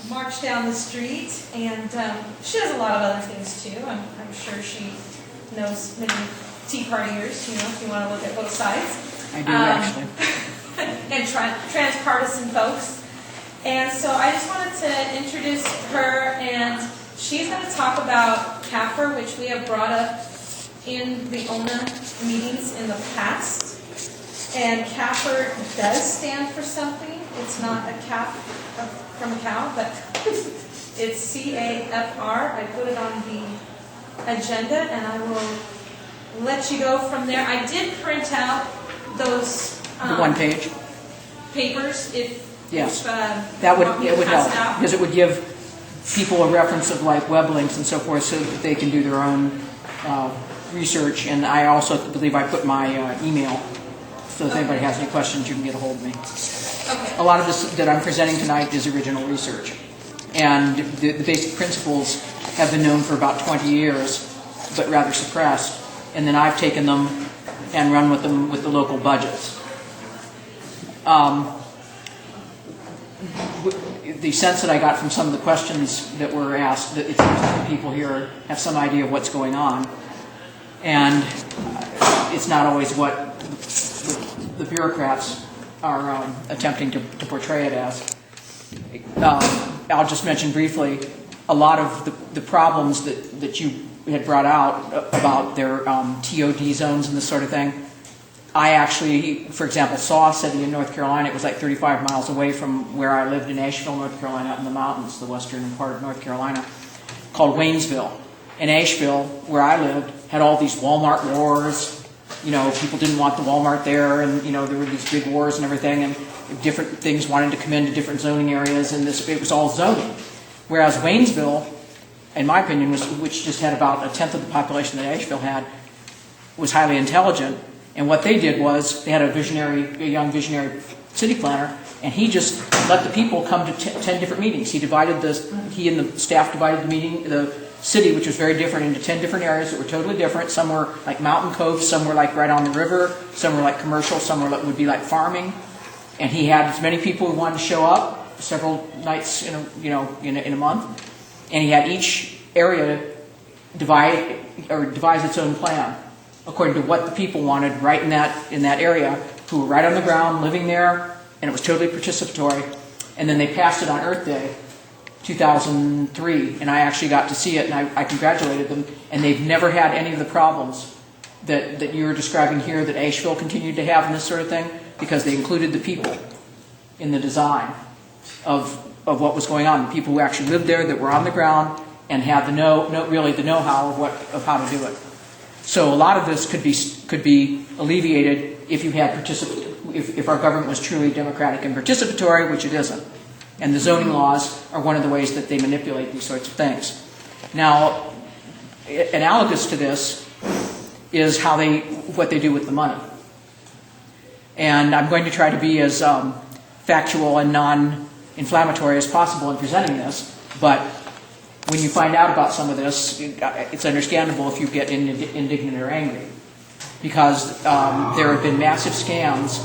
march down the street, and she does a lot of other things too. I'm sure she knows many Tea Partiers, if you want to look at both sides. I do, actually. And transpartisan folks. And so I just wanted to introduce her, and she's going to talk about CAFR, which we have brought up in the ONA meetings in the past. And CAFR does stand for something. It's not a calf from a cow, but it's CAFR. I put it on the agenda, and I will let you go from there. I did print out those The one page? papers if that would help, because it would give people a reference of like web links and so forth, so that they can do their own research. And I also believe I put my email, so if anybody has any questions, you can get a hold of me. Okay. A lot of this that I'm presenting tonight is original research, and the basic principles have been known for about 20 years, but rather suppressed. And then I've taken them and run with them with the local budgets. The sense that I got from some of the questions that were asked, that it seems that people here have some idea of what's going on, and it's not always what the bureaucrats are attempting to portray it as. I'll just mention briefly a lot of the problems that you had brought out about their TOD zones and this sort of thing. I actually, for example, saw a city in North Carolina. It was like 35 miles away from where I lived in Asheville, North Carolina, out in the mountains, the western part of North Carolina, called Waynesville. And Asheville, where I lived, had all these Walmart wars. People didn't want the Walmart there, and there were these big wars and everything, and different things wanted to come into different zoning areas, and it was all zoning. Whereas Waynesville, in my opinion, which just had about a tenth of the population that Asheville had, was highly intelligent. And what they did was they had a young visionary city planner, and he just let the people come to 10 different meetings. He and the staff divided the city, which was very different, into 10 different areas that were totally different. Some were like mountain coves, some were like right on the river, some were like commercial, some would be like farming. And he had as many people who wanted to show up several nights in a month, and he had each area devise its own plan according to what the people wanted right in that area, who were right on the ground living there, and it was totally participatory. And then they passed it on Earth Day 2003, and I actually got to see it, and I congratulated them. And they've never had any of the problems that you're describing here that Asheville continued to have and this sort of thing, because they included the people in the design of what was going on, the people who actually lived there, that were on the ground and had the know-how of how to do it. So a lot of this could be alleviated if you had if our government was truly democratic and participatory, which it isn't. And the zoning laws are one of the ways that they manipulate these sorts of things. Now, analogous to this is what they do with the money. And I'm going to try to be as factual and non-inflammatory as possible in presenting this, but when you find out about some of this, it's understandable if you get indignant or angry, because there have been massive scams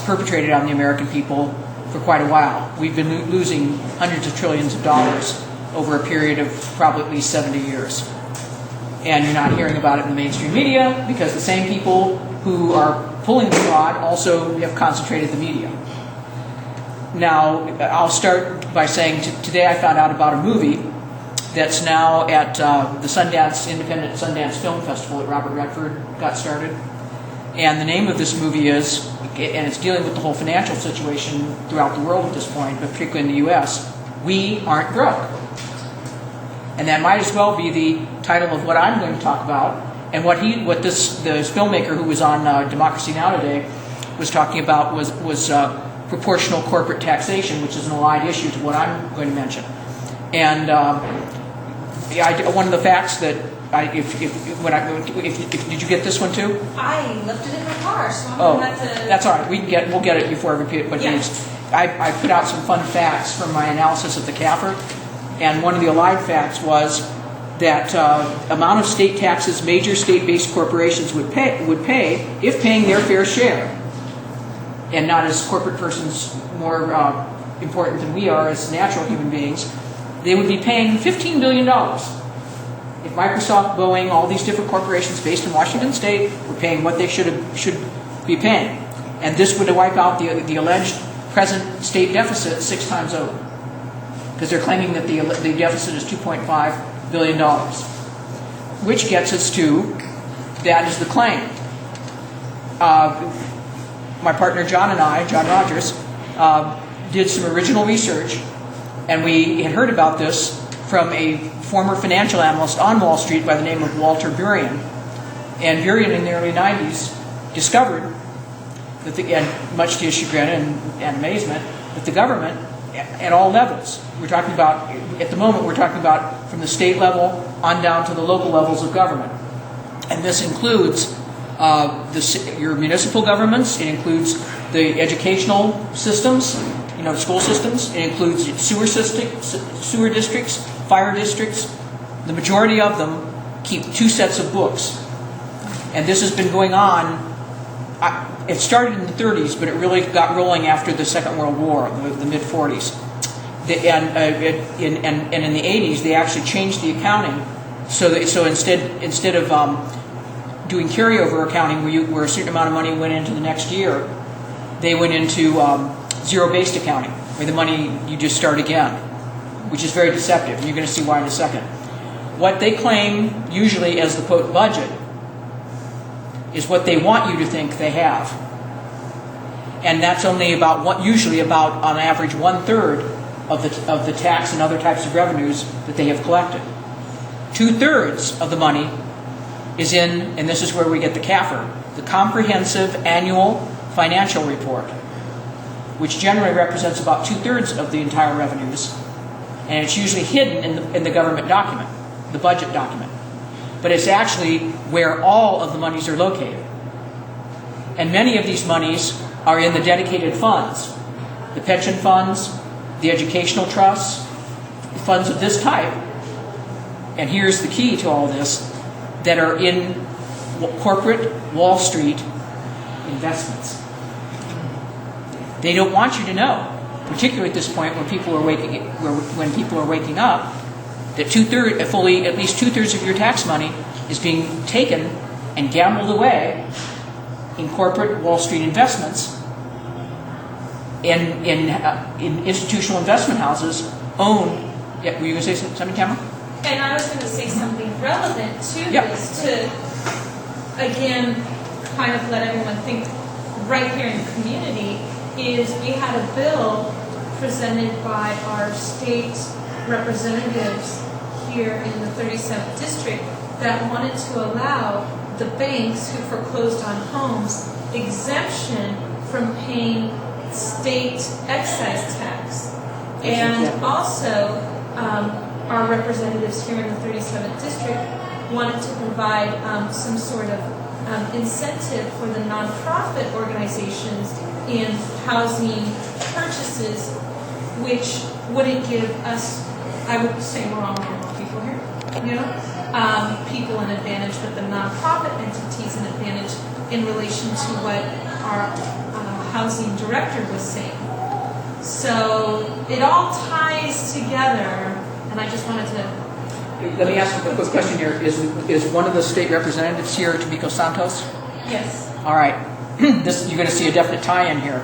perpetrated on the American people for quite a while. We've been losing hundreds of trillions of dollars over a period of probably at least 70 years. And you're not hearing about it in the mainstream media, because the same people who are pulling the fraud also have concentrated the media. Now, I'll start by saying today I found out about a movie that's now at the Independent Sundance Film Festival that Robert Redford got started. And the name of this movie is, and it's dealing with the whole financial situation throughout the world at this point, but particularly in the U.S., We Aren't Broke. And that might as well be the title of what I'm going to talk about, and this filmmaker who was on Democracy Now! Today was talking about was proportional corporate taxation, which is an allied issue to what I'm going to mention. And one of the facts that did you get this one too? I left it in my car, so I'm going to have to... That's all right. We'll get it before everybody leaves. I put out some fun facts from my analysis of the CAFR, and one of the allied facts was that amount of state taxes major state-based corporations would pay if paying their fair share, and not as corporate persons more important than we are as natural human beings, they would be paying $15 billion. If Microsoft, Boeing, all these different corporations based in Washington State were paying what they should be paying. And this would wipe out the alleged present state deficit 6 times over. Because they're claiming that the deficit is $2.5 billion. Which gets us to, that is the claim. My partner John and I, John Rogers, did some original research, and we had heard about this from a former financial analyst on Wall Street by the name of Walter Burien. And Burien in the early 90s discovered that, and much to his chagrin and amazement, that the government at all levels, we're talking about, at the moment we're talking about from the state level on down to the local levels of government. And this includes your municipal governments, it includes the educational systems, school systems, it includes sewer districts, fire districts. The majority of them keep 2 sets of books. And this has been going on, it started in the 30s, but it really got rolling after the Second World War, the mid-40s. And in the 80s, they actually changed the accounting so instead of doing carryover accounting where a certain amount of money went into the next year, they went into zero-based accounting, where the money you just start again, which is very deceptive, and you're going to see why in a second. What they claim, usually as the quote budget, is what they want you to think they have. And that's only usually about on average 1/3 of the tax and other types of revenues that they have collected. 2/3 of the money is in, and this is where we get the CAFR, the Comprehensive Annual Financial Report, which generally represents about 2/3 of the entire revenues, and it's usually hidden in the government document, the budget document. But it's actually where all of the monies are located. And many of these monies are in the dedicated funds, the pension funds, the educational trusts, funds of this type. And here's the key to all this, that are in corporate Wall Street investments. They don't want you to know, particularly at this point when people are waking up, that at least 2/3 of your tax money is being taken and gambled away in corporate Wall Street investments in institutional investment houses owned. Yeah, were you going to say something, Tamara? And I was going to say something relevant to this, to again kind of let everyone think right here in the community, is we had a bill presented by our state representatives here in the 37th district that wanted to allow the banks who foreclosed on homes exemption from paying state excise tax. And also our representatives here in the 37th district wanted to provide some sort of incentive for the nonprofit organizations in housing purchases, which wouldn't give us, I would say we're all normal people here, people an advantage, but the nonprofit entities an advantage in relation to what our housing director was saying. So it all ties together, and I just wanted to... Let me ask a quick question here. Is one of the state representatives here Tomiko Santos? Yes. All right. You're going to see a definite tie-in here.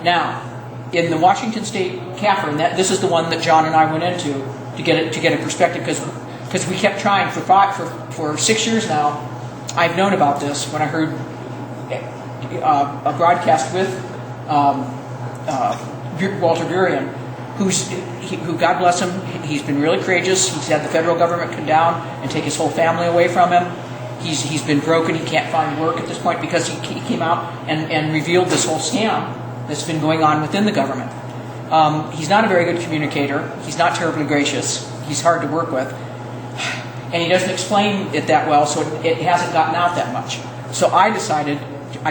Now, in the Washington State CAFR, and this is the one that John and I went into to get a perspective, because we kept trying for 6 years now. I've known about this when I heard a broadcast with Walter Burien, who, God bless him, he's been really courageous. He's had the federal government come down and take his whole family away from him. He's been broken. He can't find work at this point because he came out and revealed this whole scam that's been going on within the government. He's not a very good communicator. He's not terribly gracious. He's hard to work with. And he doesn't explain it that well, so it hasn't gotten out that much. So I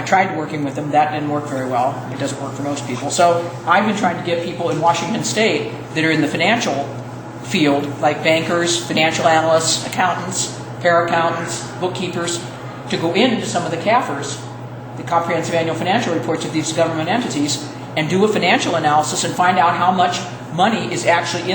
tried working with him. That didn't work very well. It doesn't work for most people. So I've been trying to get people in Washington State that are in the financial field, like bankers, financial analysts, accountants, para-accountants, bookkeepers, to go into some of the CAFRs, the Comprehensive Annual Financial Reports of these government entities, and do a financial analysis and find out how much money is actually in